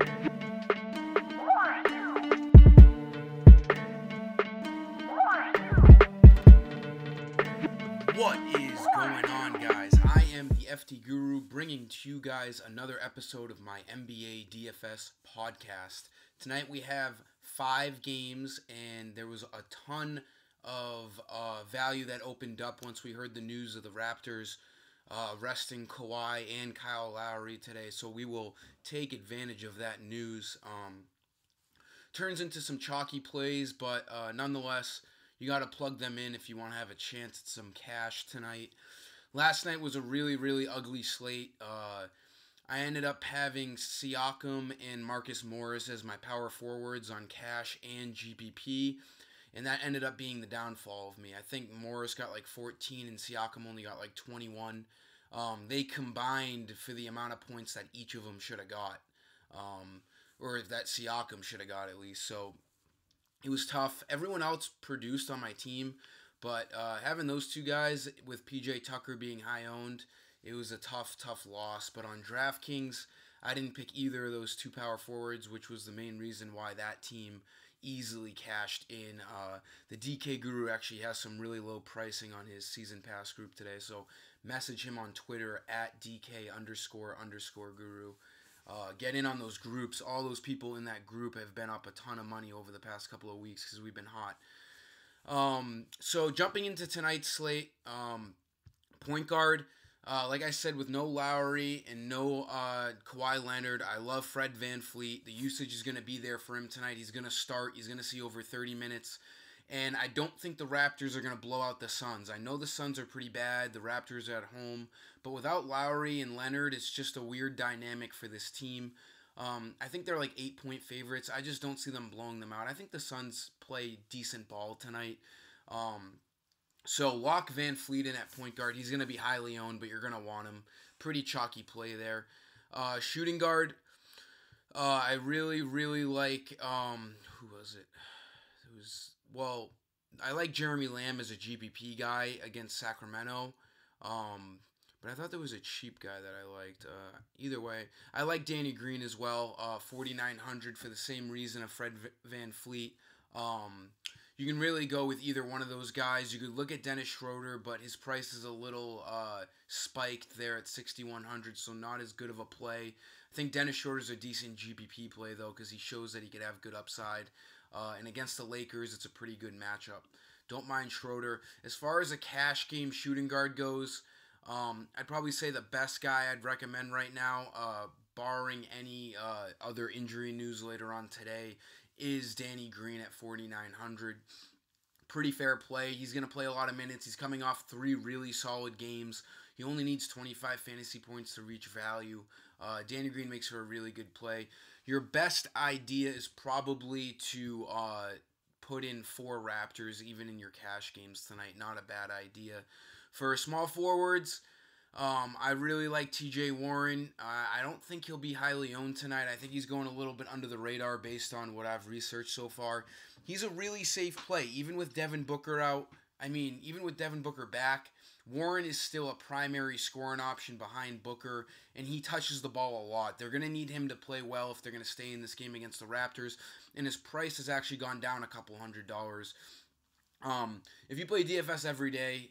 What is going on, guys? I am the FT Guru, bringing to you guys another episode of my NBA DFS podcast. Tonight we have 5 games, and there was a ton of value that opened up once we heard the news of the Raptors resting Kawhi and Kyle Lowry today. So we will take advantage of that news. Turns into some chalky plays, but nonetheless, you got to plug them in if you want to have a chance at some cash tonight. Last night was a really, really ugly slate. I ended up having Siakam and Marcus Morris as my power forwards on cash and GPP, and that ended up being the downfall of me. I think Morris got like 14 and Siakam only got like 21. They combined for the amount of points that each of them should have got, or that Siakam should have got at least. So it was tough. Everyone else produced on my team, but having those two guys with PJ Tucker being high owned, it was a tough loss. But on DraftKings, I didn't pick either of those two power forwards, which was the main reason why that team easily cashed in. The DK Guru actually has some really low pricing on his season pass group today, so message him on Twitter at DK__guru. Get in on those groups. All those people in that group have been up a ton of money over the past couple of weeks because we've been hot. So jumping into tonight's slate, point guard, like I said, with no Lowry and no Kawhi Leonard, I love Fred VanVleet. The usage is going to be there for him tonight. He's going to start. He's going to see over 30 minutes. And I don't think the Raptors are going to blow out the Suns. I know the Suns are pretty bad. The Raptors are at home. But without Lowry and Leonard, it's just a weird dynamic for this team. I think they're like 8-point favorites. I just don't see them blowing them out. I think the Suns play decent ball tonight. So lock VanVleet in at point guard. He's going to be highly owned, but you're going to want him. Pretty chalky play there. Shooting guard, I really, really like, who was it? I like Jeremy Lamb as a GPP guy against Sacramento. But I thought there was a cheap guy that I liked. Either way, I like Danny Green as well. 4,900 for the same reason of Fred VanVleet. You can really go with either one of those guys. You could look at Dennis Schroeder, but his price is a little spiked there at 6,100, so not as good of a play. I think Dennis Schroeder's a decent GPP play, though, because he shows that he could have good upside. And against the Lakers, it's a pretty good matchup. Don't mind Schroeder. As far as a cash game shooting guard goes, I'd probably say the best guy I'd recommend right now, barring any other injury news later on today, is Danny Green at 4,900. Pretty fair play. He's going to play a lot of minutes. He's coming off 3 really solid games. He only needs 25 fantasy points to reach value. Danny Green makes for a really good play. Your best idea is probably to put in 4 Raptors even in your cash games tonight. Not a bad idea. For small forwards, I really like TJ Warren. I don't think he'll be highly owned tonight. I think he's going a little bit under the radar based on what I've researched so far. He's a really safe play, even with Devin Booker out. Even with Devin Booker back, Warren is still a primary scoring option behind Booker, and he touches the ball a lot. They're going to need him to play well if they're going to stay in this game against the Raptors, and his price has actually gone down a couple $100. If you play DFS every day,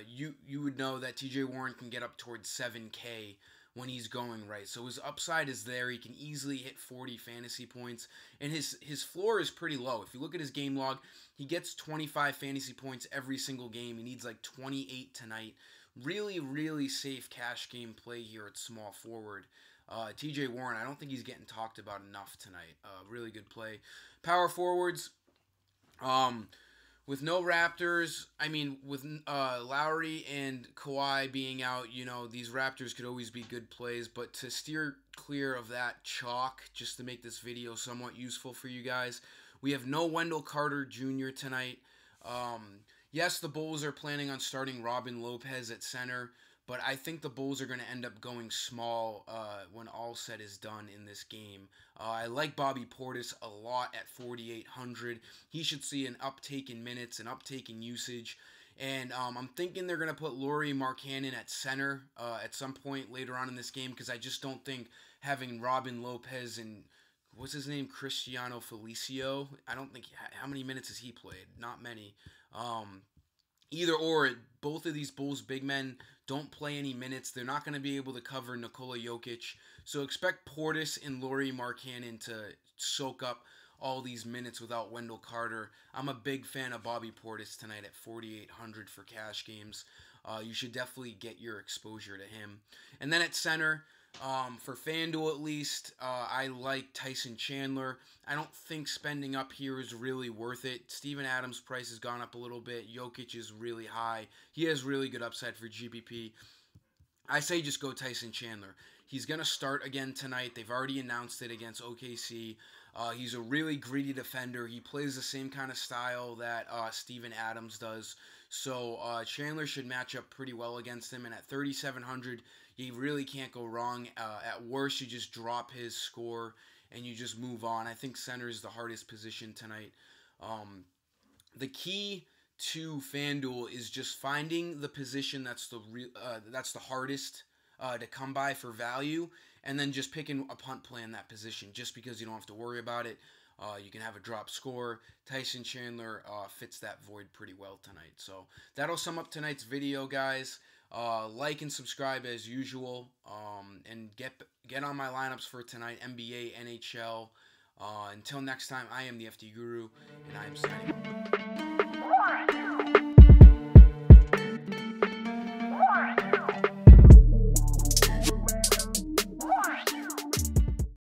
you would know that TJ Warren can get up towards 7K when he's going right. So his upside is there. He can easily hit 40 fantasy points, and his floor is pretty low. If you look at his game log, he gets 25 fantasy points every single game. He needs like 28 tonight. Really, really safe cash game play here at small forward. TJ Warren, I don't think he's getting talked about enough tonight. Really good play. Power forwards, with no Raptors, with Lowry and Kawhi being out, these Raptors could always be good plays. But to steer clear of that chalk, just to make this video somewhat useful for you guys, we have no Wendell Carter Jr. tonight. Yes, the Bulls are planning on starting Robin Lopez at center, but I think the Bulls are going to end up going small when all said is done in this game. I like Bobby Portis a lot at 4,800. He should see an uptake in minutes, an uptake in usage. And I'm thinking they're going to put Lauri Markkanen at center at some point later on in this game, because I just don't think having Robin Lopez and what's his name? Cristiano Felicio. I don't think, how many minutes has he played? Not many. Either or, both of these Bulls big men don't play any minutes. They're not going to be able to cover Nikola Jokic. So expect Portis and Lauri Markkanen to soak up all these minutes without Wendell Carter. I'm a big fan of Bobby Portis tonight at 4,800 for cash games. You should definitely get your exposure to him. And then at center, for FanDuel at least, I like Tyson Chandler. I don't think spending up here is really worth it. Steven Adams' price has gone up a little bit. Jokic is really high. He has really good upside for GPP. I say just go Tyson Chandler. He's going to start again tonight. They've already announced it against OKC. He's a really greedy defender. He plays the same kind of style that Steven Adams does. So Chandler should match up pretty well against him. And at 3,700, you really can't go wrong. At worst, you just drop his score and you just move on. I think center is the hardest position tonight. The key to FanDuel is just finding the position that's the hardest to come by for value, and then just picking a punt play in that position just because you don't have to worry about it. You can have a drop score. Tyson Chandler fits that void pretty well tonight. So that'll sum up tonight's video, guys. Like and subscribe as usual, and get on my lineups for tonight, NBA, NHL. Until next time, I am the FD Guru, and I am signing off.